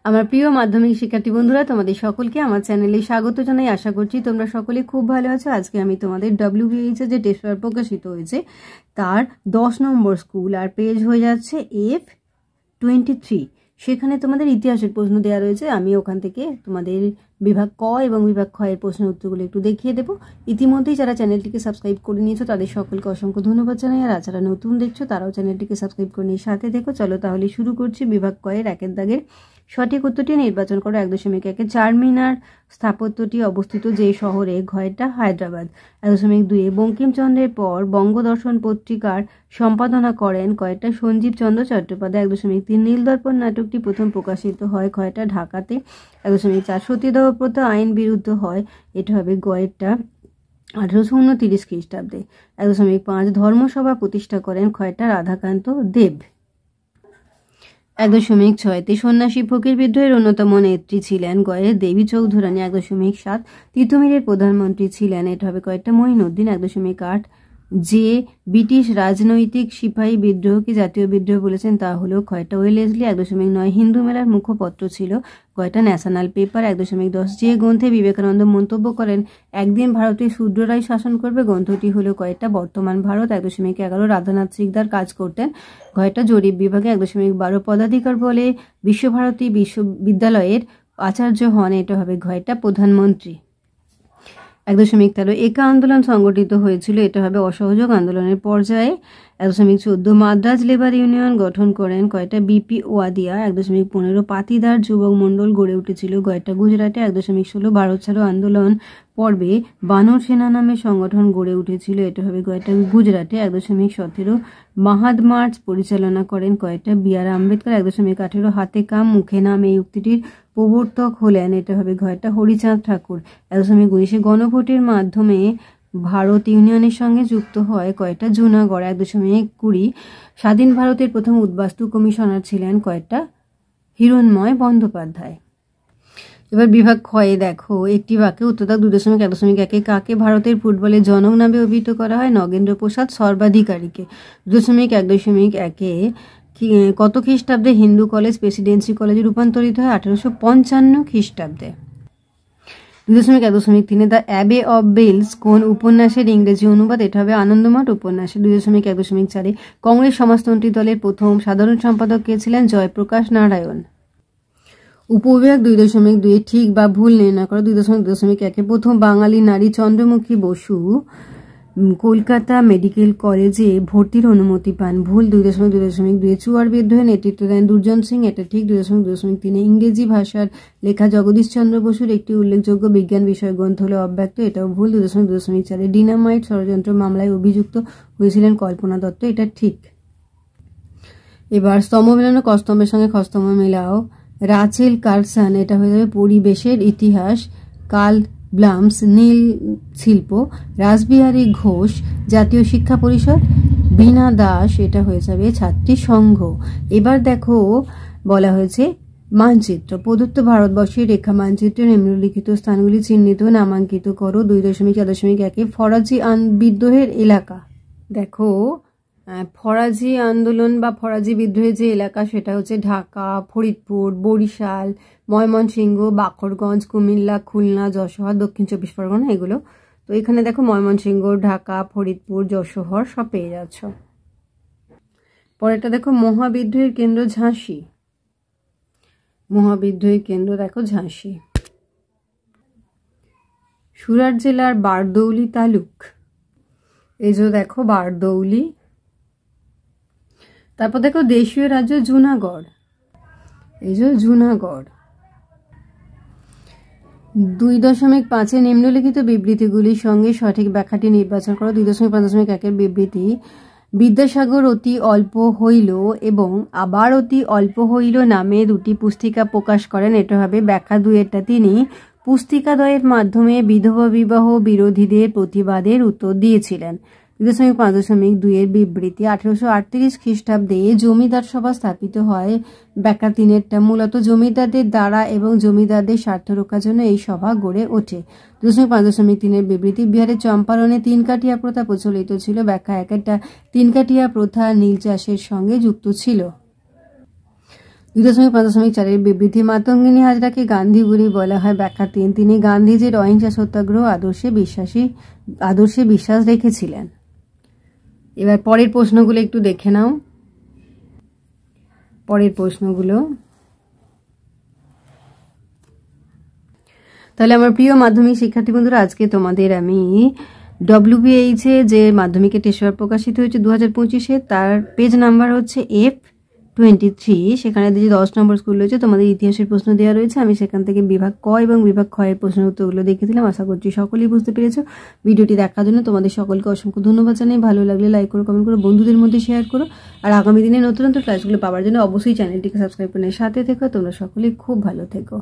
আমার প্রিয় মাধ্যমিক শিক্ষার্থী বন্ধুরা, তোমাদের সকলকে আমার চ্যানেলে স্বাগত জানাই। আশা করছি তোমরা সকলে খুব ভালো আছো। আজকে আমি তোমাদের WBH যে টেস্ট পেপার প্রকাশিত হয়েছে তার 10 নম্বর স্কুল আর পেজ হয়ে যাচ্ছে F23। সেখানে তোমাদের ইতিহাসের প্রশ্ন দেওয়া রয়েছে। আমি ওখান থেকে তোমাদের বিভাগ ক এবং বিভাগ খ এর প্রশ্নের উত্তরগুলো একটু দেখিয়ে দেবো। ইতিমধ্যেই যারা চ্যানেলটিকে সাবস্ক্রাইব করে নিয়েছো তাদের সকলকে অসংখ্য ধন্যবাদ জানাই। আর যারা নতুন দেখছো তারাও চ্যানেলটিকে সাবস্ক্রাইব করে নিয়ে সাথে দেখো। চলো তাহলে শুরু করছি। বিভাগ ক এর 1 দাগের সঠিক উত্তরটি নির্বাচন করো। 1.1 চারমিনার স্থাপত্যটি অবস্থিত যে শহরে? ঘয়টা হায়দ্রাবাদ। 1.2 বঙ্কিমচন্দ্রের পর বঙ্গদর্শন পত্রিকার সম্পাদনা করেন কয়টা? সঞ্জীব চন্দ্র চট্টোপাধ্যায়। 1.3 নীলদর্পণ নাটকটি প্রথম প্রকাশিত হয় কয়টা? ঢাকাতে। 1.4 সতীদাহ প্রথা আইন বিরুদ্ধ হয়, এটা হবে গয়েরটা 1829 খ্রিস্টাব্দে। 1.5 ধর্মসভা প্রতিষ্ঠা করেন কয়টা? রাধাকান্ত দেব। 1.6 সন্ন্যাসী ফকির বিদ্রোহের অন্যতম নেত্রী ছিলেন গয়ের দেবী চৌধুরানী। 1.7 তিতুমিরের প্রধানমন্ত্রী ছিলেন, এটা হবে কয়টা? মঈনুদ্দিন। 1.8 যে ব্রিটিশ রাজনৈতিক সিপাহী বিদ্রোহকে জাতীয় বিদ্রোহ বলেছেন তা হলো কয়টা? ওয়েলেসলি। 1.9 হিন্দু মেলার মুখপত্র ছিল কয়টা? National paper. 1.10 যে গ্রন্থে বিবেকানন্দ মন্তব্য করেন একদিন ভারতে শূদ্ররাই শাসন করবে, গ্রন্থটি হলো কয়টা? বর্তমান ভারত। 1.11 রাধানাথ সিকদার কাজ করতেন কয়টা? জরিপ বিভাগে। 1.12 পদাধিকার বলে বিশ্বভারতী বিশ্ববিদ্যালয়ের আচার্য হন, এটা হবে কয়টা? প্রধানমন্ত্রী। 1.13 একা আন্দোলন সংগঠিত হয়েছিল, এটা হবে অসহযোগ আন্দোলনের পর্যায়ে। 1.14 মাদ্রাজ লেবার ইউনিয়ন গঠন করেন কয়টা? বিপি ওয়াদিয়া। 1.15 পাতিদার যুবক মণ্ডল গড়ে উঠেছিল কয়টা? গুজরাটে। 1.16 ভারত ছাড়ো আন্দোলন পর্বে বানর সেনা নামে সংগঠন গড়ে উঠেছিল, এটা হবে কয়টা? গুজরাটে। 1.17 মাহাদ মার্চ পরিচালনা করেন কয়টা? বি.আর. আম্বেদকর। 1.18 হাতে কাম মুখে নাম এই উক্তিটির প্রবর্তক হলেন, এটা হবে কয়টা? হরিচাঁদ ঠাকুর। 1.19 গণভোটের মাধ্যমে ভারত ইউনিয়নের সঙ্গে যুক্ত হয় কয়টা? জুনাগড়। 1.20 স্বাধীন ভারতের প্রথম উদ্বাস্তু কমিশনার ছিলেন কয়টা? হিরণময় বন্দ্যোপাধ্যায়। এবার বিভাগ ক্ষয়ে দেখো একটি বাক্যে উত্তর দাও। 2.1 কাকে ভারতের ফুটবলের জনক নামে অভিহিত করা হয়? নগেন্দ্র প্রসাদ সর্বাধিকারীকে। 2.1 কত খ্রিস্টাব্দে হিন্দু কলেজ প্রেসিডেন্সি কলেজে রূপান্তরিত হয়? 1855 খ্রিস্টাব্দে। 2.1.3 দ্য অ্যাবে অব বেলস কোন উপন্যাসের ইংরেজি অনুবাদ? এটা হবে আনন্দমঠ উপন্যাসে। 2.1.4 কংগ্রেস সমাজতন্ত্রী দলের প্রথম সাধারণ সম্পাদক কে ছিলেন? জয়প্রকাশ নারায়ণ। উপবিভাগ 2.2 ঠিক বা ভুল নির্ণয় করো। 2.2.1 প্রথম বাঙালি নারী চন্দ্রমুখী বসু কলকাতা মেডিকেল কলেজে ভর্তির অনুমতি পান, ভুল। 2.2.2 চুয়ার বিদ্রোহে নেতৃত্ব দেন দুর্জন সিং, এটা ঠিক। 2.2.3 ইংরেজি ভাষার লেখা জগদীশ চন্দ্র বসুর একটি উল্লেখযোগ্য বিজ্ঞান বিষয় গ্রন্থ হলো অব্যক্ত, এটাও ভুল। 2.2.4 ডিনামাইট ষড়যন্ত্র মামলায় অভিযুক্ত হয়েছিলেন কল্পনা দত্ত, এটা ঠিক। এবার স্তম্ভ মেলানো কস্তম্ভের সঙ্গে খস্তম্ভ মেলাও। রাচেল কার্সন, এটা হয়ে যাবে পরিবেশের ইতিহাস। কার্ল ব্লামস নীল শিল্প। রাসবিহারী ঘোষ জাতীয় শিক্ষা পরিষদ। বীণা দাস, এটা হয়ে যাবে ছাত্রী সংঘ। এবার দেখো বলা হয়েছে মানচিত্র প্রদত্ত ভারতবর্ষের রেখা মানচিত্রে নিম্নলিখিত স্থানগুলি চিহ্নিত নামাঙ্কিত করো। 2.4.1 ফরাজি বিদ্রোহের এলাকা। দেখো ফরাজি আন্দোলন বা ফরাজি বিদ্রোহের যে এলাকা সেটা হচ্ছে ঢাকা, ফরিদপুর, বরিশাল, ময়মনসিংহ, বাকরগঞ্জ, কুমিল্লা, খুলনা, যশোর, দক্ষিণ 24 পরগনা এগুলো। তো এখানে দেখো ময়মনসিংহ, ঢাকা, ফরিদপুর, যশোর সব পেয়ে যাচ্ছ। পরেরটা দেখো মহাবিদ্রোহের কেন্দ্র ঝাঁসি। মহাবিদ্রোহের কেন্দ্র দেখো ঝাঁসি। সুরাট জেলার বারদৌলি তালুক, এই যে দেখো বারদৌলি। তারপর দেখো দেশীয় রাজ্য জুনাগড়, এই যে জুনাগড়। 2.5 নিম্নলিখিত বিবৃতিগুলির সঙ্গে সঠিক ব্যাখ্যাটি নির্বাচন করো। 2.5.1 বিবৃতি বিদ্যাসাগর অতি অল্প হইল এবং আবার অতি অল্প হইল নামে দুটি পুস্তিকা প্রকাশ করেন, এটা হবে ব্যাখ্যা 2 তিনি পুস্তিকাদ্বয়ের মাধ্যমে বিধবা বিবাহ বিরোধীদের প্রতিবাদের উত্তর দিয়েছিলেন। 2.5.2 বিবৃতি 1838 খ্রিস্টাব্দে জমিদার সভা স্থাপিত হয়, ব্যাখ্যা 3 মূলত জমিদারদের দ্বারা এবং জমিদারদের স্বার্থ রক্ষার জন্য এই সভা গড়ে ওঠে। 2.5.3 বিবৃতি বিহারের চম্পারণে 3 কাঠিয়া প্রথা প্রচলিত ছিল, ব্যাখ্যা 1 3 কাঠিয়া প্রথা নীল চাষের সঙ্গে যুক্ত ছিল। 2.5.4 বিবৃতি মাতঙ্গিনী হাজরাকে গান্ধী বুড়ি বলা হয়। ব্যাখ্যা 3, তিনি গান্ধীজির অহিংসা সত্যাগ্রহ আদর্শে বিশ্বাস রেখেছিলেন। এবার পরের প্রশ্নগুলো একটু দেখে নাও। পরের প্রশ্নগুলো, তাহলে আমার প্রিয় মাধ্যমিক শিক্ষার্থী বন্ধুরা, আজকে তোমাদের আমি WBH যে মাধ্যমিকের টেস্ট পেপার প্রকাশিত হয়েছে 2025-এ, তার পেজ নাম্বার হচ্ছে F23। সেখানে যে 10 নম্বর স্কুল রয়েছে, তোমাদের ইতিহাসের প্রশ্ন দেওয়া রয়েছে। আমি সেখান থেকে বিভাগ ক এবং বিভাগ খ এর প্রশ্নের উত্তরগুলো দেখেছিলাম। আশা করছি সকলেই বুঝতে পেরেছো। ভিডিওটি দেখার জন্য তোমাদের সকলকে অসংখ্য ধন্যবাদ জানাই। ভালো লাগলে লাইক করো, কমেন্ট করো, বন্ধুদের মধ্যে শেয়ার করো। আর আগামী দিনে নতুন নতুন ক্লাসগুলো পাওয়ার জন্য অবশ্যই চ্যানেলটিকে সাবস্ক্রাইব করে সাথে থেকো। তোমরা সকলেই খুব ভালো থেকো।